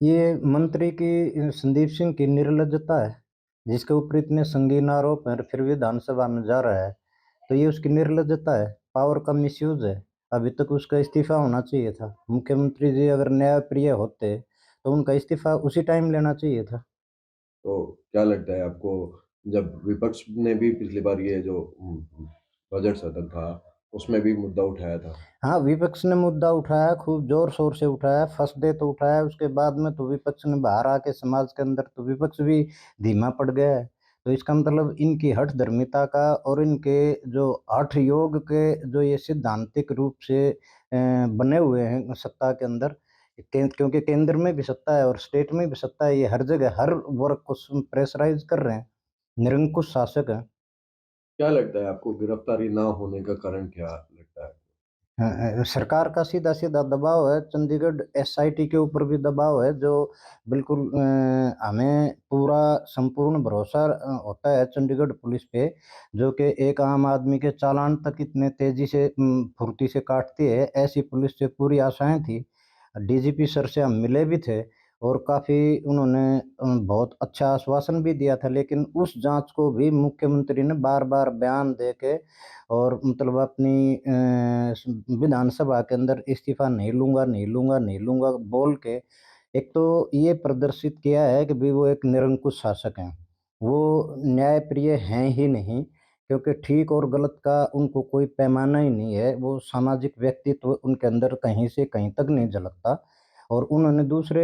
ये मंत्री की संदीप सिंह की निर्लज्जता है, जिसके ऊपर इतने संगीन आरोप हैं, फिर भी विधानसभा में जा रहा है। तो ये उसकी निर्लज्जता है, पावर का मिसयूज है। अभी तक उसका इस्तीफा होना चाहिए था। मुख्यमंत्री जी अगर न्यायप्रिय होते तो उनका इस्तीफा उसी टाइम लेना चाहिए था। तो क्या लगता है आपको, जब विपक्ष ने भी पिछली बार ये जो बजट सदन था, उसमें भी मुद्दा उठाया था। हाँ, विपक्ष ने मुद्दा उठाया, खूब जोर शोर से उठाया, फर्स्ट डे तो उठाया, उसके बाद में तो विपक्ष ने बाहर आके समाज के अंदर तो विपक्ष भी धीमा पड़ गया है। तो इसका मतलब इनकी हठ धर्मिता का और इनके जो हठ योग के जो ये सिद्धांतिक रूप से बने हुए हैं सत्ता के अंदर, क्योंकि केंद्र में भी सत्ता है और स्टेट में भी सत्ता है, ये हर जगह हर वर्ग को प्रेशराइज कर रहे हैं, निरंकुश शासक है। क्या लगता है आपको, गिरफ्तारी ना होने का कारण क्या लगता है? सरकार का सीधा-सीधा दबाव है, चंडीगढ़ एसआईटी के ऊपर भी दबाव है, जो बिल्कुल हमें पूरा संपूर्ण भरोसा होता है चंडीगढ़ पुलिस पे, जो कि एक आम आदमी के चालान तक इतने तेज़ी से फुर्ती से काटती है, ऐसी पुलिस से पूरी आशाएँ थी। डीजीपी सर से हम मिले भी थे और काफ़ी उन्होंने बहुत अच्छा आश्वासन भी दिया था, लेकिन उस जाँच को भी मुख्यमंत्री ने बार-बार बयान दे के और मतलब अपनी विधानसभा के अंदर इस्तीफ़ा नहीं लूँगा, नहीं लूँगा, नहीं लूँगा बोल के एक तो ये प्रदर्शित किया है कि भई वो एक निरंकुश शासक हैं। वो न्यायप्रिय हैं ही नहीं, क्योंकि ठीक और गलत का उनको कोई पैमाना ही नहीं है। वो सामाजिक व्यक्तित्व उनके अंदर कहीं से कहीं तक नहीं झलकता और उन्होंने दूसरे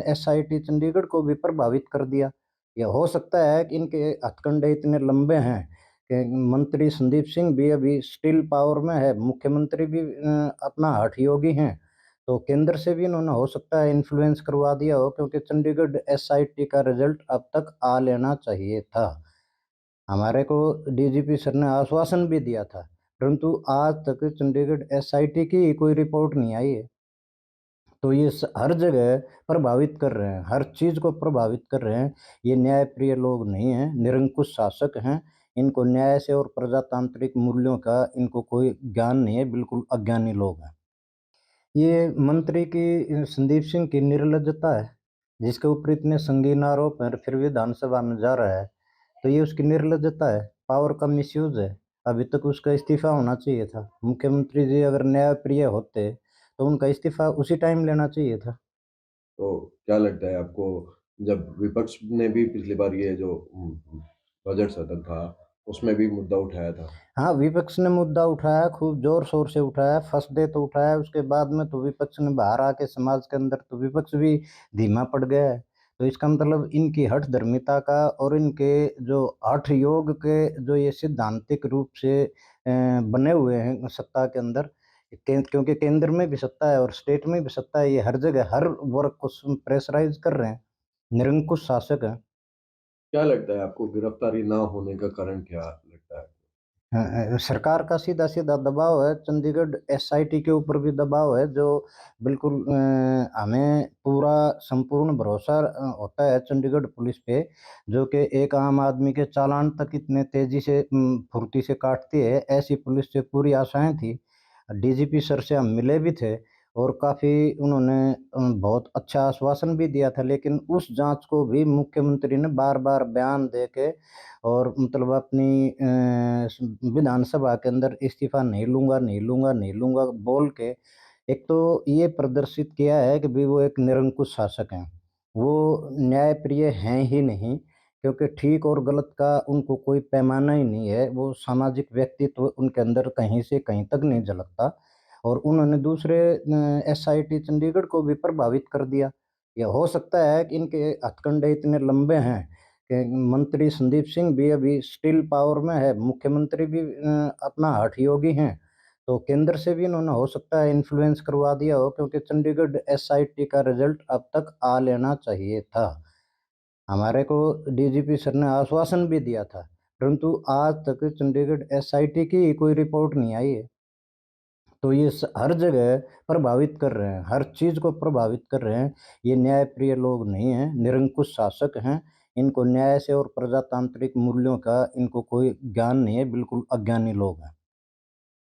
एसआईटी चंडीगढ़ को भी प्रभावित कर दिया। या हो सकता है कि इनके हथकंडे इतने लंबे हैं कि मंत्री संदीप सिंह भी अभी स्टिल पावर में है, मुख्यमंत्री भी अपना हठयोगी हैं, तो केंद्र से भी इन्होंने हो सकता है इन्फ्लुएंस करवा दिया हो, क्योंकि चंडीगढ़ एसआईटी का रिजल्ट अब तक आ लेना चाहिए था। हमारे को डीजीपी सर ने आश्वासन भी दिया था, परंतु आज तक चंडीगढ़ एसआईटी की ही कोई रिपोर्ट नहीं आई है। तो ये हर जगह प्रभावित कर रहे हैं, हर चीज़ को प्रभावित कर रहे हैं। ये न्यायप्रिय लोग नहीं हैं, निरंकुश शासक हैं। इनको न्याय से और प्रजातांत्रिक मूल्यों का इनको कोई ज्ञान नहीं है, बिल्कुल अज्ञानी लोग हैं। ये मंत्री की संदीप सिंह की निर्लज्जता है, जिसके ऊपर इतने संगीन आरोप हैं, फिर भी विधानसभा में जा रहा है। तो ये उसकी निर्लज्जता है, पावर का मिसयूज है। अभी तक उसका इस्तीफा होना चाहिए था। मुख्यमंत्री जी अगर न्यायप्रिय होते तो उनका इस्तीफा उसी टाइम लेना चाहिए था। तो क्या लगता है आपको, जब विपक्ष ने भी पिछली बार ये जो बजट सदन था, उसमें भी मुद्दा उठाया था। हाँ, विपक्ष ने मुद्दा उठाया, खूब ज़ोर-शोर से उठाया, फर्स्ट डे तो उठाया, उसके बाद में तो विपक्ष ने बाहर आके समाज के अंदर तो विपक्ष भी धीमा पड़ गया है। तो इसका मतलब इनकी हठ धर्मिता का और इनके जो हठ योग के जो ये सिद्धांतिक रूप से बने हुए हैं सत्ता के अंदर, क्योंकि केंद्र में भी सत्ता है और स्टेट में भी सत्ता है, ये हर जगह हर वर्ग को प्रेशराइज़ कर रहे हैं, निरंकुश शासक हैं। क्या लगता है आपको, गिरफ्तारी ना होने का कारण क्या लगता है? सरकार का सीधा-सीधा दबाव है, चंडीगढ़ एसआईटी के ऊपर भी दबाव है, जो बिल्कुल हमें पूरा संपूर्ण भरोसा होता है चंडीगढ़ पुलिस पे, जो कि एक आम आदमी के चालान तक इतने तेज़ी से फुर्ती से काटती है, ऐसी पुलिस से पूरी आशाएँ थी। डीजीपी सर से हम मिले भी थे और काफ़ी उन्होंने बहुत अच्छा आश्वासन भी दिया था, लेकिन उस जाँच को भी मुख्यमंत्री ने बार-बार बयान दे के और मतलब अपनी विधानसभा के अंदर इस्तीफ़ा नहीं लूँगा, नहीं लूँगा, नहीं लूँगा बोल के एक तो ये प्रदर्शित किया है कि भई वो एक निरंकुश शासक हैं। वो न्यायप्रिय हैं ही नहीं, क्योंकि ठीक और गलत का उनको कोई पैमाना ही नहीं है। वो सामाजिक व्यक्तित्व उनके अंदर कहीं से कहीं तक नहीं झलकता और उन्होंने दूसरे एसआईटी चंडीगढ़ को भी प्रभावित कर दिया। या हो सकता है कि इनके हथकंडे इतने लंबे हैं कि मंत्री संदीप सिंह भी अभी स्टिल पावर में है, मुख्यमंत्री भी अपना हठयोगी हैं, तो केंद्र से भी इन्होंने हो सकता है इन्फ्लुएंस करवा दिया हो, क्योंकि चंडीगढ़ एसआईटी का रिजल्ट अब तक आ लेना चाहिए था। हमारे को डीजीपी सर ने आश्वासन भी दिया था, परंतु आज तक चंडीगढ़ एसआईटी की ही कोई रिपोर्ट नहीं आई है। तो ये हर जगह प्रभावित कर रहे हैं, हर चीज़ को प्रभावित कर रहे हैं। ये न्यायप्रिय लोग नहीं हैं, निरंकुश शासक हैं। इनको न्याय से और प्रजातांत्रिक मूल्यों का इनको कोई ज्ञान नहीं है, बिल्कुल अज्ञानी लोग हैं।